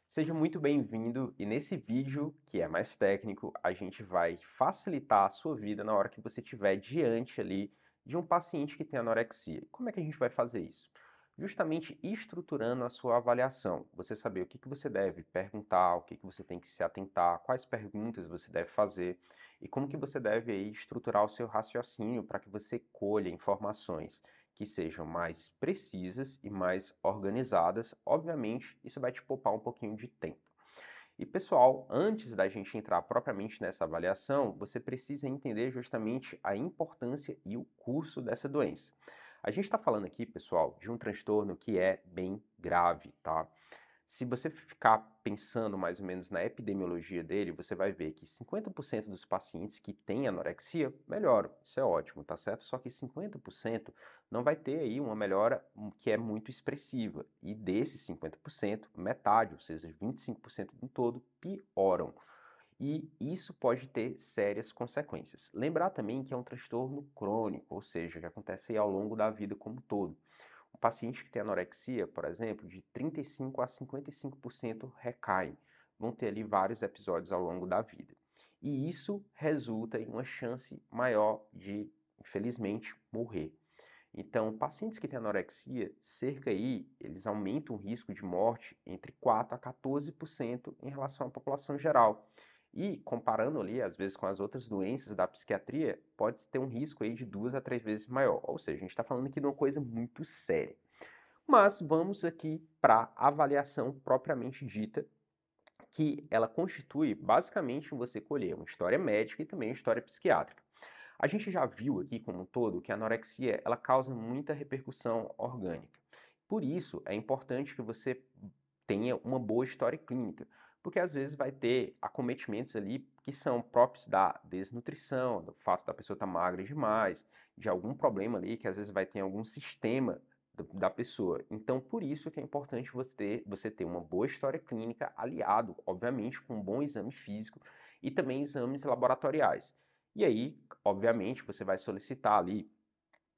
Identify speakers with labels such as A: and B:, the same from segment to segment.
A: Seja muito bem-vindo e nesse vídeo, que é mais técnico, a gente vai facilitar a sua vida na hora que você estiver diante ali de um paciente que tem anorexia. Como é que a gente vai fazer isso? Justamente estruturando a sua avaliação. Você saber o que que você deve perguntar, o que que você tem que se atentar, quais perguntas você deve fazer e como que você deve aí estruturar o seu raciocínio para que você colha informações que sejam mais precisas e mais organizadas. Obviamente, isso vai te poupar um pouquinho de tempo. E pessoal, antes da gente entrar propriamente nessa avaliação, você precisa entender justamente a importância e o curso dessa doença. A gente está falando aqui, pessoal, de um transtorno que é bem grave, tá? Se você ficar pensando mais ou menos na epidemiologia dele, você vai ver que 50% dos pacientes que têm anorexia melhoram. Isso é ótimo, tá certo? Só que 50% não vai ter aí uma melhora que é muito expressiva. E desses 50%, metade, ou seja, 25% no todo, pioram. E isso pode ter sérias consequências. Lembrar também que é um transtorno crônico, ou seja, que acontece aí ao longo da vida como um todo. O paciente que tem anorexia, por exemplo, de 35 a 55% recaem, vão ter ali vários episódios ao longo da vida. E isso resulta em uma chance maior de, infelizmente, morrer. Então, pacientes que têm anorexia, cerca aí, eles aumentam o risco de morte entre 4 a 14% em relação à população geral. E comparando ali, às vezes, com as outras doenças da psiquiatria, pode ter um risco aí de 2 a 3 vezes maior. Ou seja, a gente está falando aqui de uma coisa muito séria. Mas vamos aqui para a avaliação propriamente dita, que ela constitui basicamente você colher uma história médica e também uma história psiquiátrica. A gente já viu aqui como um todo que a anorexia ela causa muita repercussão orgânica. Por isso, é importante que você tenha uma boa história clínica, porque às vezes vai ter acometimentos ali que são próprios da desnutrição, do fato da pessoa estar magra demais, de algum problema ali que às vezes vai ter algum sistema da pessoa. Então, por isso que é importante você ter uma boa história clínica aliado, obviamente, com um bom exame físico e também exames laboratoriais. E aí, obviamente, você vai solicitar ali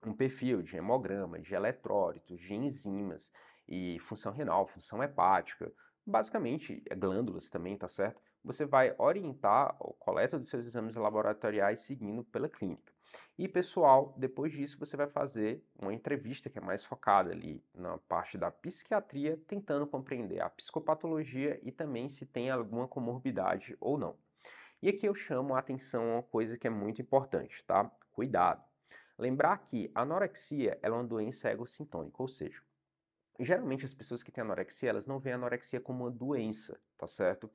A: um perfil de hemograma, de eletrólitos, de enzimas e função renal, função hepática, basicamente glândulas também, tá certo? Você vai orientar a coleta dos seus exames laboratoriais seguindo pela clínica. E pessoal, depois disso você vai fazer uma entrevista que é mais focada ali na parte da psiquiatria, tentando compreender a psicopatologia e também se tem alguma comorbidade ou não. E aqui eu chamo a atenção a uma coisa que é muito importante, tá? Cuidado. Lembrar que a anorexia ela é uma doença egossintônica, ou seja, geralmente as pessoas que têm anorexia, elas não veem a anorexia como uma doença, tá certo?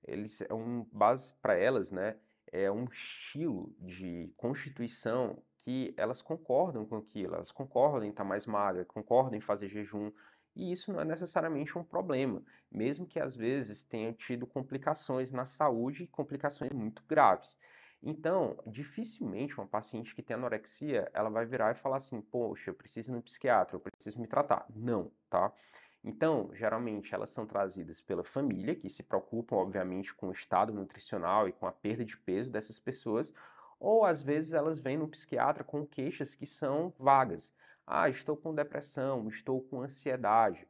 A: Eles é um base para elas, né? É um estilo de constituição que elas concordam com aquilo, elas concordam em estar mais magra, concordam em fazer jejum, e isso não é necessariamente um problema, mesmo que às vezes tenham tido complicações na saúde, complicações muito graves. Então, dificilmente uma paciente que tem anorexia, ela vai virar e falar assim, poxa, eu preciso ir no psiquiatra, eu preciso me tratar. Não, tá? Então, geralmente elas são trazidas pela família, que se preocupam, obviamente, com o estado nutricional e com a perda de peso dessas pessoas, ou às vezes elas vêm no psiquiatra com queixas que são vagas. Ah, estou com depressão, estou com ansiedade.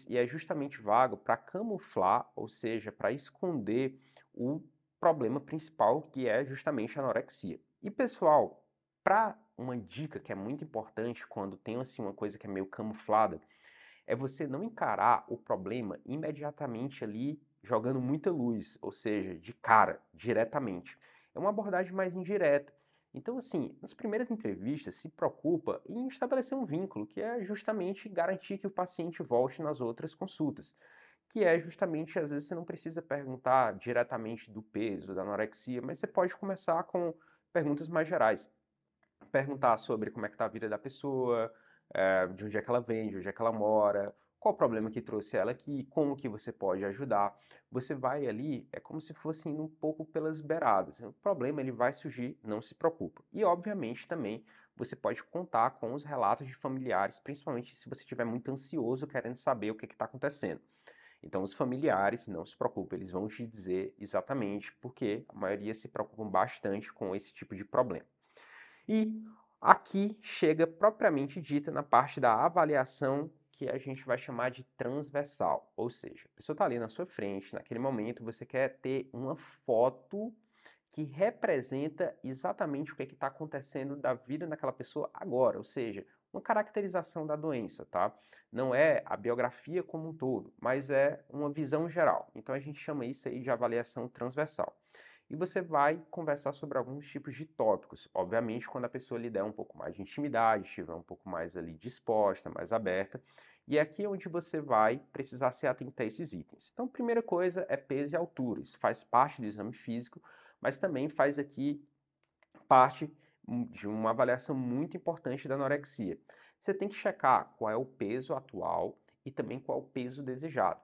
A: E é justamente vago para camuflar, ou seja, para esconder o problema principal, que é justamente a anorexia. E pessoal, para uma dica que é muito importante quando tem assim uma coisa que é meio camuflada, é você não encarar o problema imediatamente ali jogando muita luz, ou seja, de cara, diretamente. É uma abordagem mais indireta. Então, assim, nas primeiras entrevistas, se preocupa em estabelecer um vínculo, que é justamente garantir que o paciente volte nas outras consultas. Que é justamente, às vezes, você não precisa perguntar diretamente do peso, da anorexia, mas você pode começar com perguntas mais gerais. Perguntar sobre como é que está a vida da pessoa, de onde é que ela vem, de onde é que ela mora, qual o problema que trouxe ela aqui, como que você pode ajudar. Você vai ali, é como se fosse indo um pouco pelas beiradas. O problema ele vai surgir, não se preocupa. E obviamente também você pode contar com os relatos de familiares, principalmente se você estiver muito ansioso querendo saber o que está acontecendo. Então, os familiares, não se preocupem, eles vão te dizer exatamente porque a maioria se preocupam bastante com esse tipo de problema. E aqui chega propriamente dita na parte da avaliação, que a gente vai chamar de transversal, ou seja, a pessoa está ali na sua frente, naquele momento você quer ter uma foto que representa exatamente o que está acontecendo da vida daquela pessoa agora, ou seja, uma caracterização da doença, tá? Não é a biografia como um todo, mas é uma visão geral. Então a gente chama isso aí de avaliação transversal. E você vai conversar sobre alguns tipos de tópicos. Obviamente, quando a pessoa lhe der um pouco mais de intimidade, estiver um pouco mais ali disposta, mais aberta. E é aqui onde você vai precisar se atentar a esses itens. Então, primeira coisa é peso e altura. Isso faz parte do exame físico, mas também faz aqui parte de uma avaliação muito importante da anorexia. Você tem que checar qual é o peso atual e também qual é o peso desejado.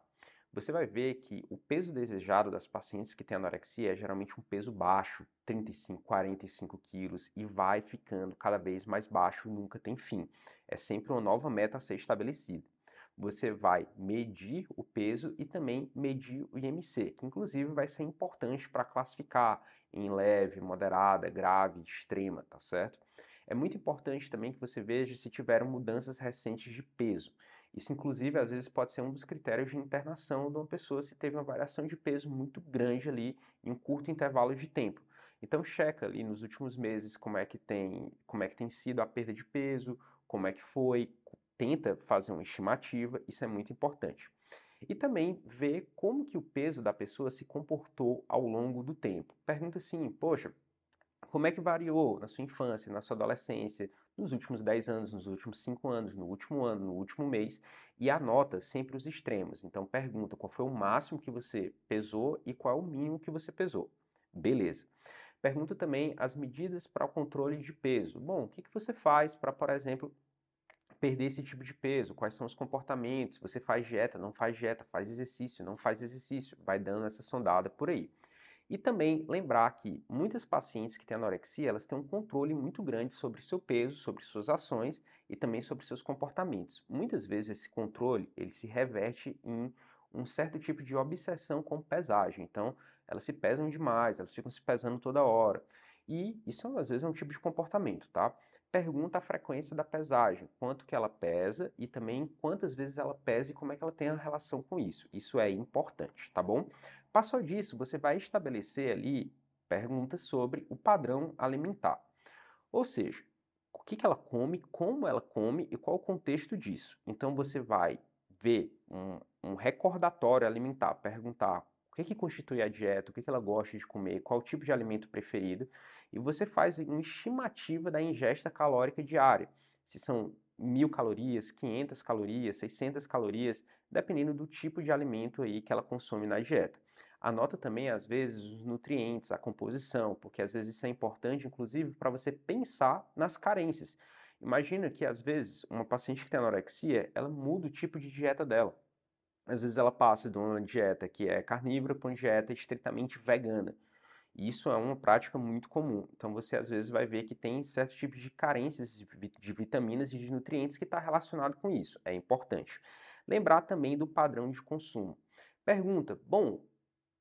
A: Você vai ver que o peso desejado das pacientes que têm anorexia é geralmente um peso baixo, 35, 45 quilos, e vai ficando cada vez mais baixo, nunca tem fim. É sempre uma nova meta a ser estabelecida. Você vai medir o peso e também medir o IMC, que inclusive vai ser importante para classificar em leve, moderada, grave, extrema, tá certo? É muito importante também que você veja se tiveram mudanças recentes de peso. Isso, inclusive, às vezes pode ser um dos critérios de internação de uma pessoa se teve uma variação de peso muito grande ali em um curto intervalo de tempo. Então, checa ali nos últimos meses como é que tem sido a perda de peso, como é que foi, tenta fazer uma estimativa, isso é muito importante. E também ver como que o peso da pessoa se comportou ao longo do tempo. Pergunta assim, poxa, como é que variou na sua infância, na sua adolescência, nos últimos 10 anos, nos últimos 5 anos, no último ano, no último mês, e anota sempre os extremos. Então pergunta qual foi o máximo que você pesou e qual é o mínimo que você pesou. Beleza. Pergunta também as medidas para o controle de peso. Bom, o que você faz para, por exemplo, perder esse tipo de peso? Quais são os comportamentos? Você faz dieta, não faz dieta, faz exercício, não faz exercício? Vai dando essa sondada por aí. E também lembrar que muitas pacientes que têm anorexia, elas têm um controle muito grande sobre seu peso, sobre suas ações e também sobre seus comportamentos. Muitas vezes esse controle, ele se reverte em um certo tipo de obsessão com pesagem. Então, elas se pesam demais, elas ficam se pesando toda hora. E isso às vezes é um tipo de comportamento, tá? Pergunta a frequência da pesagem, quanto que ela pesa e também quantas vezes ela pesa e como é que ela tem a relação com isso. Isso é importante, tá bom? Passou disso, você vai estabelecer ali perguntas sobre o padrão alimentar. Ou seja, o que ela come, como ela come e qual o contexto disso. Então você vai ver um recordatório alimentar, perguntar o que constitui a dieta, o que ela gosta de comer, qual o tipo de alimento preferido, e você faz uma estimativa da ingesta calórica diária. Se são 1.000 calorias, 500 calorias, 600 calorias, dependendo do tipo de alimento aí que ela consome na dieta. Anota também, às vezes, os nutrientes, a composição, porque às vezes isso é importante, inclusive, para você pensar nas carências. Imagina que, às vezes, uma paciente que tem anorexia, ela muda o tipo de dieta dela. Às vezes ela passa de uma dieta que é carnívora para uma dieta estritamente vegana. E isso é uma prática muito comum. Então você às vezes vai ver que tem certos tipos de carências de vitaminas e de nutrientes que está relacionado com isso. É importante. Lembrar também do padrão de consumo. Pergunta: bom,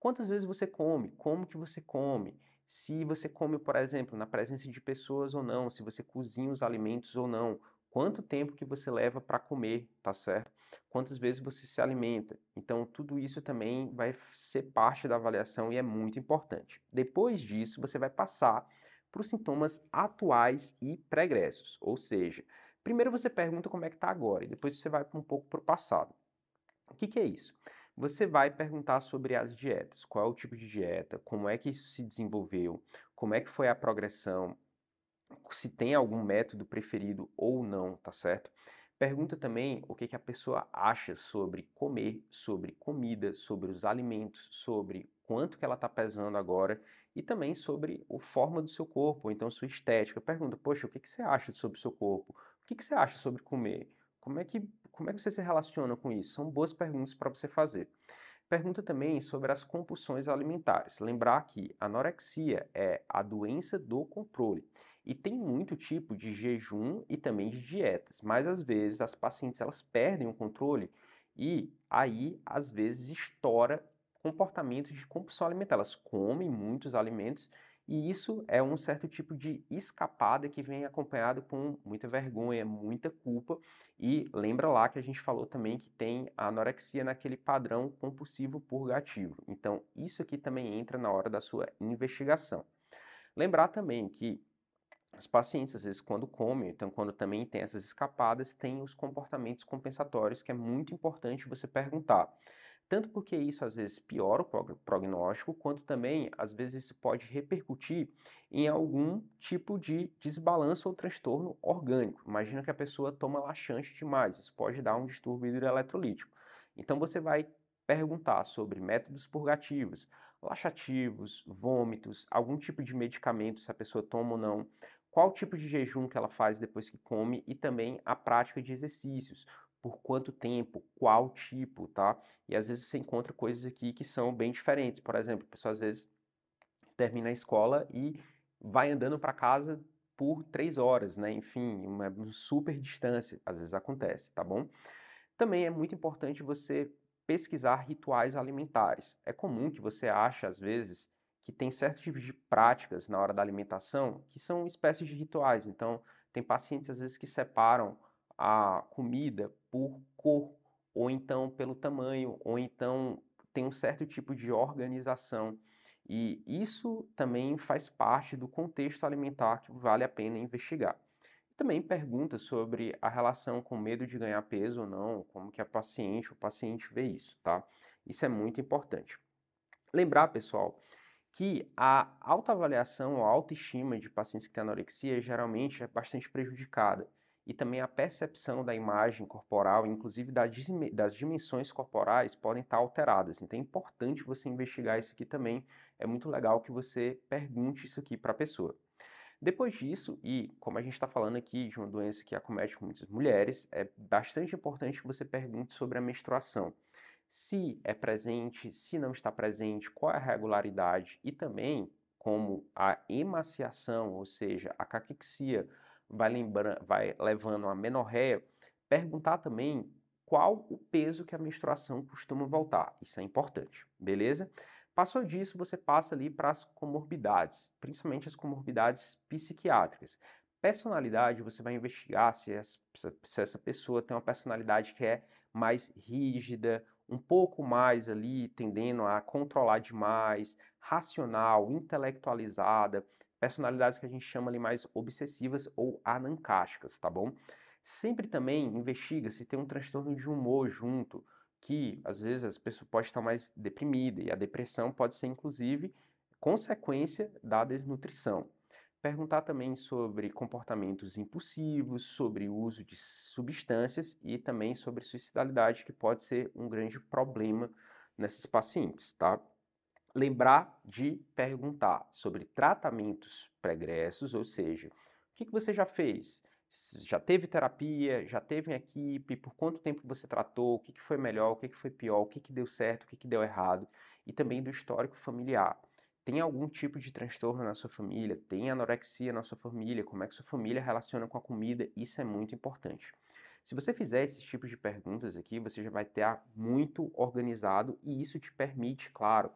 A: quantas vezes você come? Como que você come? Se você come, por exemplo, na presença de pessoas ou não, se você cozinha os alimentos ou não, quanto tempo que você leva para comer, tá certo? Quantas vezes você se alimenta. Então, tudo isso também vai ser parte da avaliação e é muito importante. Depois disso, você vai passar para os sintomas atuais e pregressos, ou seja, primeiro você pergunta como é que está agora e depois você vai um pouco para o passado. O que é isso? Você vai perguntar sobre as dietas, qual é o tipo de dieta, como é que isso se desenvolveu, como é que foi a progressão, se tem algum método preferido ou não, tá certo? Pergunta também o que a pessoa acha sobre comer, sobre comida, sobre os alimentos, sobre quanto que ela está pesando agora e também sobre a forma do seu corpo, ou então sua estética. Pergunta, poxa, o que você acha sobre o seu corpo? O que você acha sobre comer? Como é que você se relaciona com isso? São boas perguntas para você fazer. Pergunta também sobre as compulsões alimentares. Lembrar que a anorexia é a doença do controle e tem muito tipo de jejum e também de dietas, mas às vezes as pacientes elas perdem o controle e aí às vezes estoura comportamentos de compulsão alimentar. Elas comem muitos alimentos E isso é um certo tipo de escapada que vem acompanhado com muita vergonha, muita culpa. E lembra lá que a gente falou também que tem a anorexia naquele padrão compulsivo purgativo. Então, isso aqui também entra na hora da sua investigação. Lembrar também que os pacientes, às vezes, quando comem, então quando também tem essas escapadas, tem os comportamentos compensatórios, que é muito importante você perguntar. Tanto porque isso às vezes piora o prognóstico, quanto também às vezes isso pode repercutir em algum tipo de desbalanço ou transtorno orgânico. Imagina que a pessoa toma laxante demais, isso pode dar um distúrbio hidroeletrolítico. Então você vai perguntar sobre métodos purgativos, laxativos, vômitos, algum tipo de medicamento, se a pessoa toma ou não, qual tipo de jejum que ela faz depois que come e também a prática de exercícios, por quanto tempo, qual tipo, tá? E às vezes você encontra coisas aqui que são bem diferentes. Por exemplo, a pessoa às vezes termina a escola e vai andando para casa por 3 horas, né? Enfim, uma super distância, às vezes acontece, tá bom? Também é muito importante você pesquisar rituais alimentares. É comum que você ache, às vezes, que tem certos tipos de práticas na hora da alimentação que são espécies de rituais. Então, tem pacientes, às vezes, que separam a comida por cor, ou então pelo tamanho, ou então tem um certo tipo de organização. E isso também faz parte do contexto alimentar que vale a pena investigar. Também pergunta sobre a relação com medo de ganhar peso ou não, como que o paciente vê isso, tá? Isso é muito importante. Lembrar, pessoal, que a autoavaliação ou autoestima de pacientes que têm anorexia geralmente é bastante prejudicada. E também a percepção da imagem corporal, inclusive das dimensões corporais, podem estar alteradas. Então é importante você investigar isso aqui também. É muito legal que você pergunte isso aqui para a pessoa. Depois disso, e como a gente está falando aqui de uma doença que acomete muitas mulheres, é bastante importante que você pergunte sobre a menstruação. Se é presente, se não está presente, qual é a regularidade e também como a emaciação, ou seja, a caquexia vai levando a menorreia, perguntar também qual o peso que a menstruação costuma voltar. Isso é importante, beleza? Passou disso, você passa ali para as comorbidades, principalmente as comorbidades psiquiátricas. Personalidade, você vai investigar se essa pessoa tem uma personalidade que é mais rígida, um pouco mais ali tendendo a controlar demais, racional, intelectualizada, personalidades que a gente chama ali mais obsessivas ou anancásticas, tá bom? Sempre também investiga se tem um transtorno de humor junto, que às vezes as pessoas podem estar mais deprimida e a depressão pode ser inclusive consequência da desnutrição. Perguntar também sobre comportamentos impulsivos, sobre o uso de substâncias e também sobre suicidalidade, que pode ser um grande problema nesses pacientes, tá? Lembrar de perguntar sobre tratamentos pregressos, ou seja, o que você já fez? Já teve terapia? Já teve em equipe? Por quanto tempo você tratou? O que foi melhor? O que foi pior? O que deu certo? O que deu errado? E também do histórico familiar. Tem algum tipo de transtorno na sua família? Tem anorexia na sua família? Como é que sua família relaciona com a comida? Isso é muito importante. Se você fizer esses tipos de perguntas aqui, você já vai estar muito organizado e isso te permite, claro,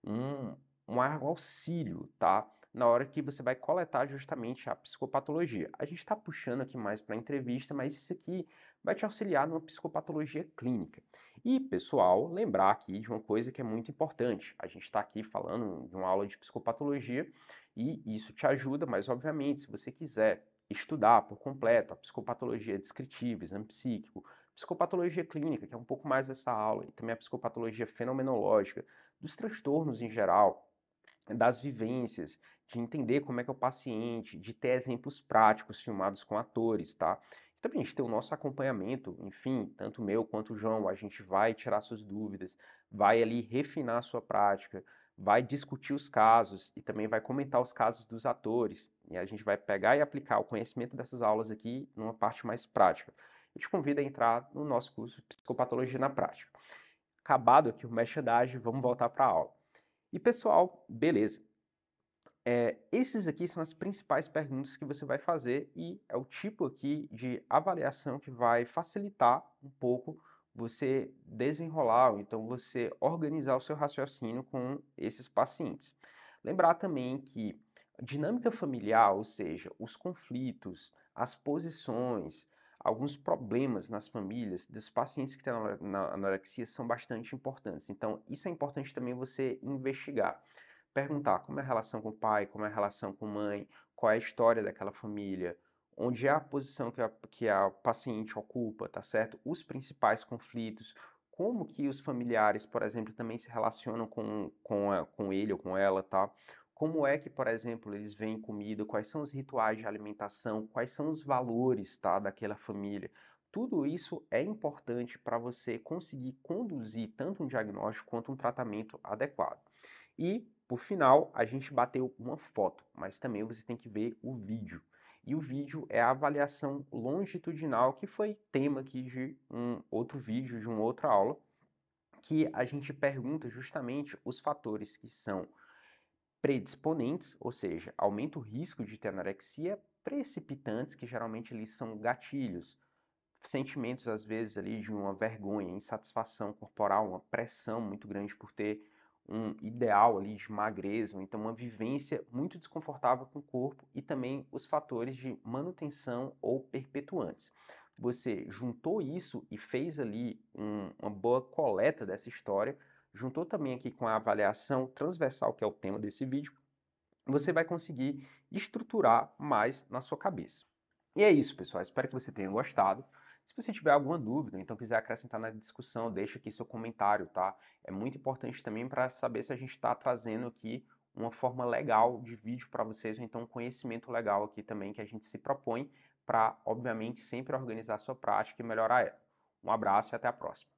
A: um, um auxílio, tá? Na hora que você vai coletar justamente a psicopatologia. A gente está puxando aqui mais para a entrevista, mas isso aqui vai te auxiliar numa psicopatologia clínica. E, pessoal, lembrar aqui de uma coisa que é muito importante. A gente está aqui falando de uma aula de psicopatologia e isso te ajuda, mas, obviamente, se você quiser estudar por completo a psicopatologia descritiva, exame psíquico, psicopatologia clínica, que é um pouco mais essa aula, e também a psicopatologia fenomenológica, dos transtornos em geral, das vivências, de entender como é que é o paciente, de ter exemplos práticos filmados com atores, tá? E também a gente tem o nosso acompanhamento, enfim, tanto meu quanto o João, a gente vai tirar suas dúvidas, vai ali refinar a sua prática, vai discutir os casos e também vai comentar os casos dos atores. E a gente vai pegar e aplicar o conhecimento dessas aulas aqui numa parte mais prática. Eu te convido a entrar no nosso curso de Psicopatologia na Prática. Acabado aqui o merchandising, vamos voltar para a aula. E pessoal, beleza. Esses aqui são as principais perguntas que você vai fazer e é o tipo aqui de avaliação que vai facilitar um pouco você desenrolar, ou então você organizar o seu raciocínio com esses pacientes. Lembrar também que Dinâmica familiar, ou seja, os conflitos, as posições, alguns problemas nas famílias dos pacientes que têm na anorexia são bastante importantes. Então, isso é importante também você investigar. Perguntar como é a relação com o pai, como é a relação com a mãe, qual é a história daquela família, onde é a posição que a paciente ocupa, tá certo? Os principais conflitos, como que os familiares, por exemplo, também se relacionam com ele ou com ela, tá? Como é que, por exemplo, eles veem comida, quais são os rituais de alimentação, quais são os valores, tá, daquela família. Tudo isso é importante para você conseguir conduzir tanto um diagnóstico quanto um tratamento adequado. E, por final, a gente bateu uma foto, mas também você tem que ver o vídeo. E o vídeo é a avaliação longitudinal, que foi tema aqui de um outro vídeo, de uma outra aula, que a gente pergunta justamente os fatores que são predisponentes, ou seja, aumenta o risco de ter anorexia, precipitantes, que geralmente eles são gatilhos, sentimentos às vezes ali de uma vergonha, insatisfação corporal, uma pressão muito grande por ter um ideal ali de magreza, ou então uma vivência muito desconfortável com o corpo e também os fatores de manutenção ou perpetuantes. Você juntou isso e fez ali uma boa coleta dessa história, juntou também aqui com a avaliação transversal, que é o tema desse vídeo, você vai conseguir estruturar mais na sua cabeça. E é isso, pessoal. Espero que você tenha gostado. Se você tiver alguma dúvida, então quiser acrescentar na discussão, deixa aqui seu comentário, tá? É muito importante também para saber se a gente está trazendo aqui uma forma legal de vídeo para vocês, ou então um conhecimento legal aqui também que a gente se propõe para, obviamente, sempre organizar a sua prática e melhorar ela. Um abraço e até a próxima.